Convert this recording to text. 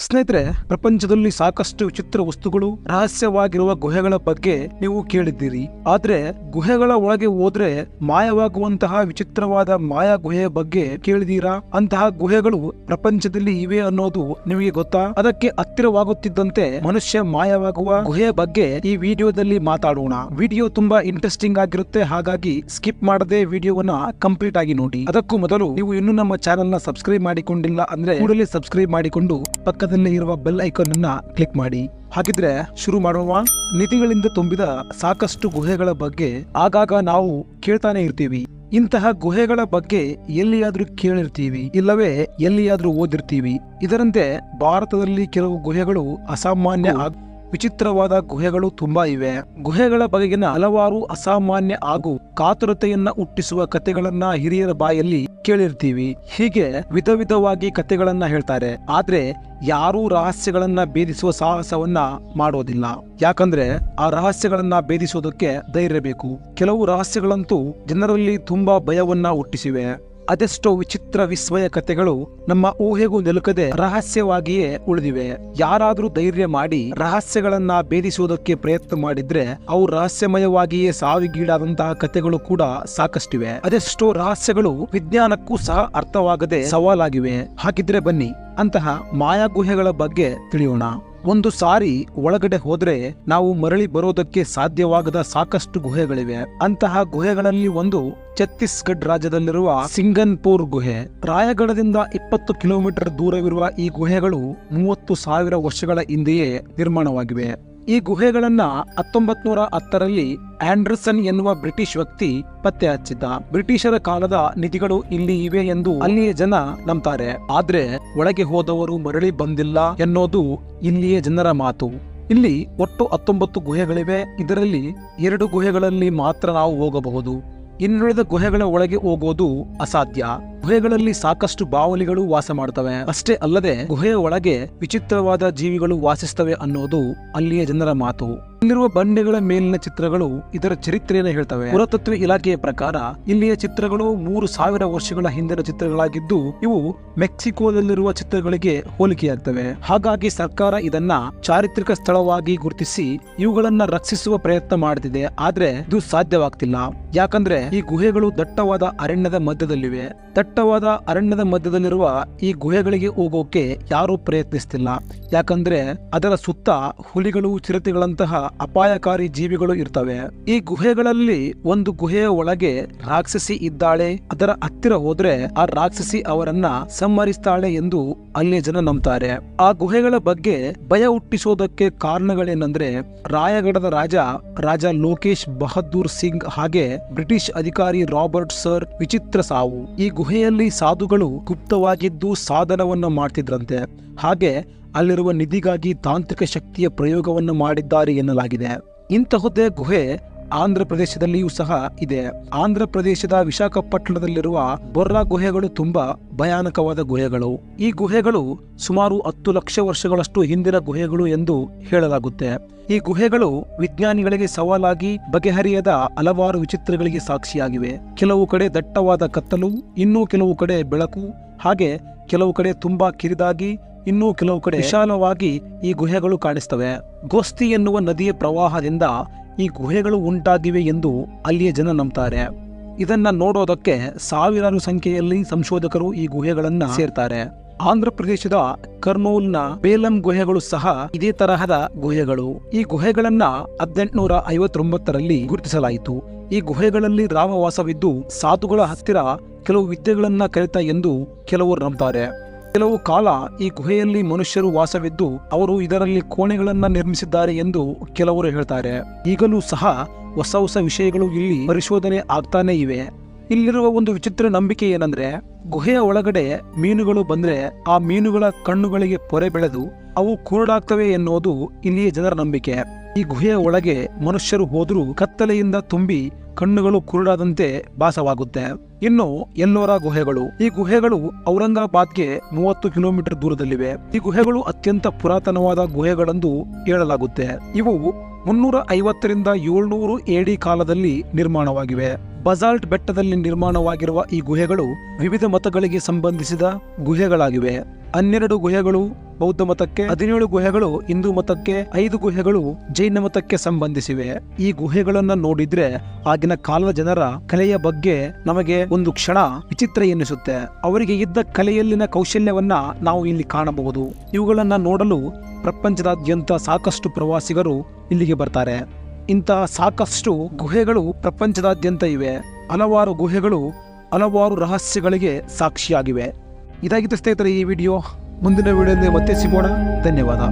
ಸ್ನೇಹಿತರೆ, ಪ್ರಪಂಚದಲ್ಲಿ ಸಾಕಷ್ಟು ವಿಚಿತ್ರ ವಸ್ತುಗಳು ರಹಸ್ಯವಾಗಿರುವ ಗುಹೆಗಳ ಬಗ್ಗೆ ನೀವು ಕೇಳಿದ್ದೀರಿ. ಆದ್ರೆ ಗುಹೆಗಳ ಒಳಗೆ ಹೋದ್ರೆ ಮಾಯವಾಗುವಂತಹ ವಿಚಿತ್ರವಾದ ಮಾಯಾ ಗುಹೆಯ ಬಗ್ಗೆ ಕೇಳಿದೀರಾ? ಅಂತಹ ಗುಹೆಗಳು ಪ್ರಪಂಚದಲ್ಲಿ ಇವೆ ಅನ್ನೋದು ನಿಮಗೆ ಗೊತ್ತಾ? ಅದಕ್ಕೆ ಹತ್ತಿರವಾಗುತ್ತಿದ್ದಂತೆ ಮನುಷ್ಯ ಮಾಯವಾಗುವ ಗುಹೆಯ ಬಗ್ಗೆ ಈ ವಿಡಿಯೋದಲ್ಲಿ ಮಾತಾಡೋಣ. ವಿಡಿಯೋ ತುಂಬಾ ಇಂಟ್ರೆಸ್ಟಿಂಗ್ ಆಗಿರುತ್ತೆ, ಹಾಗಾಗಿ ಸ್ಕಿಪ್ ಮಾಡದೆ ವಿಡಿಯೋವನ್ನ ಕಂಪ್ಲೀಟ್ ಆಗಿ ನೋಡಿ. ಅದಕ್ಕೂ ಮೊದಲು ನೀವು ಇನ್ನೂ ನಮ್ಮ ಚಾನೆಲ್ ನ ಸಬ್ಸ್ಕ್ರೈಬ್ ಮಾಡಿಕೊಂಡಿಲ್ಲ ಅಂದ್ರೆ ಕೂಡಲೇ ಸಬ್ಸ್ಕ್ರೈಬ್ ಮಾಡಿಕೊಂಡು ಪಕ್ಕದಲ್ಲೇ ಇರುವ ಬೆಲ್ ಐಕಾನ್ ಅನ್ನ ಕ್ಲಿಕ್ ಮಾಡಿ. ಹಾಗಿದ್ರೆ ಶುರು ಮಾಡೋಣ. ನಿಧಿಗಳಿಂದ ತುಂಬಿದ ಸಾಕಷ್ಟು ಗುಹೆಗಳ ಬಗ್ಗೆ ಆಗಾಗ ನಾವು ಕೇಳ್ತಾನೆ ಇರ್ತೀವಿ. ಇಂತಹ ಗುಹೆಗಳ ಬಗ್ಗೆ ಎಲ್ಲಿಯಾದ್ರೂ ಕೇಳಿರ್ತೀವಿ, ಇಲ್ಲವೇ ಎಲ್ಲಿಯಾದ್ರೂ ಓದಿರ್ತೀವಿ. ಇದರಂತೆ ಭಾರತದಲ್ಲಿ ಕೆಲವು ಗುಹೆಗಳು ಅಸಾಮಾನ್ಯ ವಿಚಿತ್ರವಾದ ಗುಹೆಗಳು ತುಂಬಾ ಇವೆ. ಗುಹೆಗಳ ಬಗೆಗಿನ ಹಲವಾರು ಅಸಾಮಾನ್ಯ ಹಾಗೂ ಕಾತುರತೆಯನ್ನ ಹುಟ್ಟಿಸುವ ಕಥೆಗಳನ್ನ ಹಿರಿಯರ ಬಾಯಲ್ಲಿ ಕೇಳಿರ್ತೀವಿ. ಹೀಗೆ ವಿಧ ವಿಧವಾಗಿ ಕಥೆಗಳನ್ನ ಹೇಳ್ತಾರೆ. ಆದ್ರೆ ಯಾರೂ ರಹಸ್ಯಗಳನ್ನ ಭೇದಿಸುವ ಸಾಹಸವನ್ನ ಮಾಡೋದಿಲ್ಲ. ಯಾಕಂದ್ರೆ ಆ ರಹಸ್ಯಗಳನ್ನ ಭೇದಿಸೋದಕ್ಕೆ ಧೈರ್ಯ ಬೇಕು. ಕೆಲವು ರಹಸ್ಯಗಳಂತೂ ಜನರಲ್ಲಿ ತುಂಬಾ ಭಯವನ್ನ ಹುಟ್ಟಿಸಿವೆ. ಅದೆಷ್ಟೋ ವಿಚಿತ್ರ ವಿಸ್ಮಯ ಕಥೆಗಳು ನಮ್ಮ ಊಹೆಗೂ ನಿಲುಕದೆ ರಹಸ್ಯವಾಗಿಯೇ ಉಳಿದಿವೆ. ಯಾರಾದ್ರೂ ಧೈರ್ಯ ಮಾಡಿ ರಹಸ್ಯಗಳನ್ನ ಭೇದಿಸುವುದಕ್ಕೆ ಪ್ರಯತ್ನ ಮಾಡಿದ್ರೆ ಅವು ರಹಸ್ಯಮಯವಾಗಿಯೇ ಸಾವಿಗೀಡಾದಂತಹ ಕಥೆಗಳು ಕೂಡ ಸಾಕಷ್ಟಿವೆ. ಅದೆಷ್ಟೋ ರಹಸ್ಯಗಳು ವಿಜ್ಞಾನಕ್ಕೂ ಸಹ ಅರ್ಥವಾಗದೆ ಸವಾಲಾಗಿವೆ. ಹಾಗಿದ್ರೆ ಬನ್ನಿ ಅಂತಹ ಮಾಯಾ ಗುಹೆಗಳ ಬಗ್ಗೆ ತಿಳಿಯೋಣ. ಒಂದು ಸಾರಿ ಒಳಗಡೆ ಹೋದ್ರೆ ನಾವು ಮರಳಿ ಬರೋದಕ್ಕೆ ಸಾಧ್ಯವಾಗದ ಸಾಕಷ್ಟು ಗುಹೆಗಳಿವೆ. ಅಂತಹ ಗುಹೆಗಳಲ್ಲಿ ಒಂದು ಛತ್ತೀಸ್ಗಢ ರಾಜ್ಯದಲ್ಲಿರುವ ಸಿಂಗನ್ಪುರ್ ಗುಹೆ. ರಾಯಗಢದಿಂದ 20 ಕಿಲೋಮೀಟರ್ ದೂರವಿರುವ ಈ ಗುಹೆಗಳು 30,000 ವರ್ಷಗಳ ಹಿಂದೆಯೇ ನಿರ್ಮಾಣವಾಗಿವೆ. ಈ ಗುಹೆಗಳನ್ನ 1910ರಲ್ಲಿ ಆಂಡರ್ಸನ್ ಎನ್ನುವ ಬ್ರಿಟಿಷ್ ವ್ಯಕ್ತಿ ಪತ್ತೆ ಹಚ್ಚಿದ್ದ. ಬ್ರಿಟಿಷರ ಕಾಲದ ನಿಧಿಗಳು ಇಲ್ಲಿ ಇವೆ ಎಂದು ಅಲ್ಲಿಯ ಜನ ನಂಬ್ತಾರೆ. ಆದ್ರೆ ಒಳಗೆ ಹೋದವರು ಮರಳಿ ಬಂದಿಲ್ಲ ಎನ್ನೋದು ಇಲ್ಲಿಯ ಜನರ ಮಾತು. ಇಲ್ಲಿ ಒಟ್ಟು 19 ಗುಹೆಗಳಿವೆ. ಇದರಲ್ಲಿ 2 ಗುಹೆಗಳಲ್ಲಿ ಮಾತ್ರ ನಾವು ಹೋಗಬಹುದು. ಇನ್ನುಳಿದ ಗುಹೆಗಳ ಒಳಗೆ ಹೋಗೋದು ಅಸಾಧ್ಯ. ಗುಹೆಗಳಲ್ಲಿ ಸಾಕಷ್ಟು ಬಾವಲಿಗಳು ವಾಸ ಮಾಡ್ತವೆ. ಅಷ್ಟೇ ಅಲ್ಲದೆ ಗುಹೆಯ ಒಳಗೆ ವಿಚಿತ್ರವಾದ ಜೀವಿಗಳು ವಾಸಿಸ್ತವೆ ಅನ್ನೋದು ಅಲ್ಲಿಯ ಜನರ ಮಾತು. ಇಲ್ಲಿರುವ ಬಂಡೆಗಳ ಮೇಲಿನ ಚಿತ್ರಗಳು ಇದರ ಚರಿತ್ರೆಯನ್ನು ಹೇಳ್ತವೆ. ಪುರಾತತ್ವ ಇಲಾಖೆಯ ಪ್ರಕಾರ ಇಲ್ಲಿಯ ಚಿತ್ರಗಳು 3000 ವರ್ಷಗಳ ಹಿಂದಿನ ಚಿತ್ರಗಳಾಗಿದ್ದು ಇವು ಮೆಕ್ಸಿಕೋದಲ್ಲಿರುವ ಚಿತ್ರಗಳಿಗೆ ಹೋಲಿಕೆಯಾಗ್ತವೆ. ಹಾಗಾಗಿ ಸರ್ಕಾರ ಇದನ್ನ ಚಾರಿತ್ರಿಕ ಸ್ಥಳವಾಗಿ ಗುರುತಿಸಿ ಇವುಗಳನ್ನ ರಕ್ಷಿಸುವ ಪ್ರಯತ್ನ ಮಾಡುತ್ತಿದೆ. ಆದ್ರೆ ಇದು ಸಾಧ್ಯವಾಗ್ತಿಲ್ಲ. ಯಾಕಂದ್ರೆ ಈ ಗುಹೆಗಳು ದಟ್ಟವಾದ ಅರಣ್ಯದ ಮಧ್ಯದಲ್ಲಿವೆ. ದಟ್ಟವಾದ ಅರಣ್ಯದ ಮಧ್ಯದಲ್ಲಿರುವ ಈ ಗುಹೆಗಳಿಗೆ ಹೋಗೋಕೆ ಯಾರೂ ಪ್ರಯತ್ನಿಸ್ತಿಲ್ಲ. ಯಾಕಂದ್ರೆ ಅದರ ಸುತ್ತ ಹುಲಿಗಳು, ಚಿರತೆಗಳಂತಹ ಅಪಾಯಕಾರಿ ಜೀವಿಗಳು ಇರ್ತವೆ. ಈ ಗುಹೆಗಳಲ್ಲಿ ಒಂದು ಗುಹೆಯ ಒಳಗೆ ರಾಕ್ಷಸಿ ಇದ್ದಾಳೆ. ಅದರ ಹತ್ತಿರ ಹೋದ್ರೆ ಆ ರಾಕ್ಷಸಿ ಅವರನ್ನ ಸಂಹರಿಸ್ತಾಳೆ ಎಂದು ಅಲ್ಲಿಯ ಜನ ನಂಬ್ತಾರೆ. ಆ ಗುಹೆಗಳ ಬಗ್ಗೆ ಭಯ ಹುಟ್ಟಿಸೋದಕ್ಕೆ ಕಾರಣಗಳೇನೆಂದ್ರೆ ರಾಯಗಢದ ರಾಜ ಲೋಕೇಶ್ ಬಹದ್ದೂರ್ ಸಿಂಗ್ ಹಾಗೆ ಬ್ರಿಟಿಷ್ ಅಧಿಕಾರಿ ರಾಬರ್ಟ್ ಸರ್ ವಿಚಿತ್ರ ಸಾವು. ಈ ಗುಹೆಯಲ್ಲಿ ಸಾಧುಗಳು ಗುಪ್ತವಾಗಿದ್ದು ಸಾಧನವನ್ನು ಮಾಡ್ತಿದ್ರಂತೆ. ಹಾಗೆ ಅಲ್ಲಿರುವ ನಿಧಿಗಾಗಿ ತಾಂತ್ರಿಕ ಶಕ್ತಿಯ ಪ್ರಯೋಗವನ್ನು ಮಾಡಿದ್ದಾರೆ ಎನ್ನಲಾಗಿದೆ. ಇಂತಹುದೇ ಗುಹೆ ಆಂಧ್ರ ಪ್ರದೇಶದಲ್ಲಿಯೂ ಸಹ ಇದೆ. ಆಂಧ್ರ ಪ್ರದೇಶದ ವಿಶಾಖಪಟ್ಟಣದಲ್ಲಿರುವ ಬೊರ್ರಾ ಗುಹೆಗಳು ತುಂಬಾ ಭಯಾನಕವಾದ ಗುಹೆಗಳು. ಈ ಗುಹೆಗಳು ಸುಮಾರು 10 ಲಕ್ಷ ವರ್ಷಗಳಷ್ಟು ಹಿಂದಿನ ಗುಹೆಗಳು ಎಂದು ಹೇಳಲಾಗುತ್ತೆ. ಈ ಗುಹೆಗಳು ವಿಜ್ಞಾನಿಗಳಿಗೆ ಸವಾಲಾಗಿ ಬಗೆಹರಿಯದ ಹಲವಾರು ವಿಚಿತ್ರಗಳಿಗೆ ಸಾಕ್ಷಿಯಾಗಿವೆ. ಕೆಲವು ಕಡೆ ದಟ್ಟವಾದ ಕತ್ತಲು, ಇನ್ನೂ ಕೆಲವು ಕಡೆ ಬೆಳಕು, ಹಾಗೆ ಕೆಲವು ಕಡೆ ತುಂಬಾ ಕಿರಿದಾಗಿ, ಇನ್ನೂ ಕೆಲವು ಕಡೆ ವಿಶಾಲವಾಗಿ ಈ ಗುಹೆಗಳು ಕಾಣಿಸ್ತವೆ. ಗೋಸ್ತಿ ಎನ್ನುವ ನದಿಯ ಪ್ರವಾಹದಿಂದ ಈ ಗುಹೆಗಳು ಉಂಟಾಗಿವೆ ಎಂದು ಅಲ್ಲಿಯ ಜನ ನಂಬ್ತಾರೆ. ಇದನ್ನ ನೋಡೋದಕ್ಕೆ ಸಾವಿರಾರು ಸಂಖ್ಯೆಯಲ್ಲಿ ಸಂಶೋಧಕರು ಈ ಗುಹೆಗಳನ್ನ ಸೇರ್ತಾರೆ. ಆಂಧ್ರ ಪ್ರದೇಶದ ಕರ್ನೂಲ್ನ ಬೇಲಂ ಗುಹೆಗಳು ಸಹ ಇದೇ ತರಹದ ಗುಹೆಗಳು. ಈ ಗುಹೆಗಳನ್ನ 1859ರಲ್ಲಿ ಗುರುತಿಸಲಾಯಿತು. ಈ ಗುಹೆಗಳಲ್ಲಿ ರಾಮವಾಸವಿದ್ದು ಸಾಧುಗಳ ಹತ್ತಿರ ಕೆಲವು ವಿದ್ಯೆಗಳನ್ನ ಕಲಿತ ಎಂದು ಕೆಲವರು ನಂಬ್ತಾರೆ. ಕೆಲವು ಕಾಲ ಈ ಗುಹೆಯಲ್ಲಿ ಮನುಷ್ಯರು ವಾಸವಿದ್ದು ಅವರು ಇದರಲ್ಲಿ ಕೋಣೆಗಳನ್ನ ನಿರ್ಮಿಸಿದ್ದಾರೆ ಎಂದು ಕೆಲವರು ಹೇಳ್ತಾರೆ. ಈಗಲೂ ಸಹ ಹೊಸ ವಿಷಯಗಳು ಇಲ್ಲಿ ಪರಿಶೋಧನೆ ಆಗ್ತಾನೆ ಇವೆ. ಇಲ್ಲಿರುವ ಒಂದು ವಿಚಿತ್ರ ನಂಬಿಕೆ ಏನಂದ್ರೆ ಗುಹೆಯ ಒಳಗಡೆ ಮೀನುಗಳು ಬಂದ್ರೆ ಆ ಮೀನುಗಳ ಕಣ್ಣುಗಳಿಗೆ ಪೊರೆ ಬೆಳೆದು ಅವು ಕುರುಡಾಗ್ತವೆ ಎನ್ನುವುದು ಇಲ್ಲಿಯ ಜನರ ನಂಬಿಕೆ. ಈ ಗುಹೆಯ ಒಳಗೆ ಮನುಷ್ಯರು ಹೋದ್ರೂ ಕತ್ತಲೆಯಿಂದ ತುಂಬಿ ಕಣ್ಣುಗಳು ಕುರುಡಾದಂತೆ ಭಾಸವಾಗುತ್ತೆ. ಇನ್ನು ಎಲ್ಲೋರಾ ಗುಹೆಗಳು. ಈ ಗುಹೆಗಳು ಔರಂಗಾಬಾದ್ಗೆ 30 ಕಿಲೋಮೀಟರ್ ದೂರದಲ್ಲಿವೆ. ಈ ಗುಹೆಗಳು ಅತ್ಯಂತ ಪುರಾತನವಾದ ಗುಹೆಗಳೆಂದು ಹೇಳಲಾಗುತ್ತೆ. ಇವು 350ರಿಂದ 700 AD ಕಾಲದಲ್ಲಿ ನಿರ್ಮಾಣವಾಗಿವೆ. ಬಸಾಲ್ಟ್ ಬೆಟ್ಟದಲ್ಲಿ ನಿರ್ಮಾಣವಾಗಿರುವ ಈ ಗುಹೆಗಳು ವಿವಿಧ ಮತಗಳಿಗೆ ಸಂಬಂಧಿಸಿದ ಗುಹೆಗಳಾಗಿವೆ. 12 ಗುಹೆಗಳು ಬೌದ್ಧ ಮತಕ್ಕೆ, 17 ಗುಹೆಗಳು ಹಿಂದೂ ಮತಕ್ಕೆ, 5 ಗುಹೆಗಳು ಜೈನ ಮತಕ್ಕೆ ಸಂಬಂಧಿಸಿವೆ. ಈ ಗುಹೆಗಳನ್ನ ನೋಡಿದ್ರೆ ಆಗಿನ ಕಾಲದ ಜನರ ಕಲೆಯ ಬಗ್ಗೆ ನಮಗೆ ಒಂದು ಕ್ಷಣ ವಿಚಿತ್ರ ಎನ್ನಿಸುತ್ತೆ. ಅವರಿಗೆ ಇದ್ದ ಕಲೆಯಲ್ಲಿನ ಕೌಶಲ್ಯವನ್ನ ನಾವು ಇಲ್ಲಿ ಕಾಣಬಹುದು. ಇವುಗಳನ್ನ ನೋಡಲು ಪ್ರಪಂಚದಾದ್ಯಂತ ಸಾಕಷ್ಟು ಪ್ರವಾಸಿಗರು ಇಲ್ಲಿಗೆ ಬರ್ತಾರೆ. ಇಂತಹ ಸಾಕಷ್ಟು ಗುಹೆಗಳು ಪ್ರಪಂಚದಾದ್ಯಂತ ಇವೆ. ಹಲವಾರು ಗುಹೆಗಳು ಹಲವಾರು ರಹಸ್ಯಗಳಿಗೆ ಸಾಕ್ಷಿಯಾಗಿವೆ. ಇದಾಗಿತ್ತು ಸ್ನೇಹಿತರೆ ಈ ವಿಡಿಯೋ. ಮುಂದಿನ ವಿಡಿಯೋದಲ್ಲಿ ಮತ್ತೆ ಸಿಗೋಣ. ಧನ್ಯವಾದ.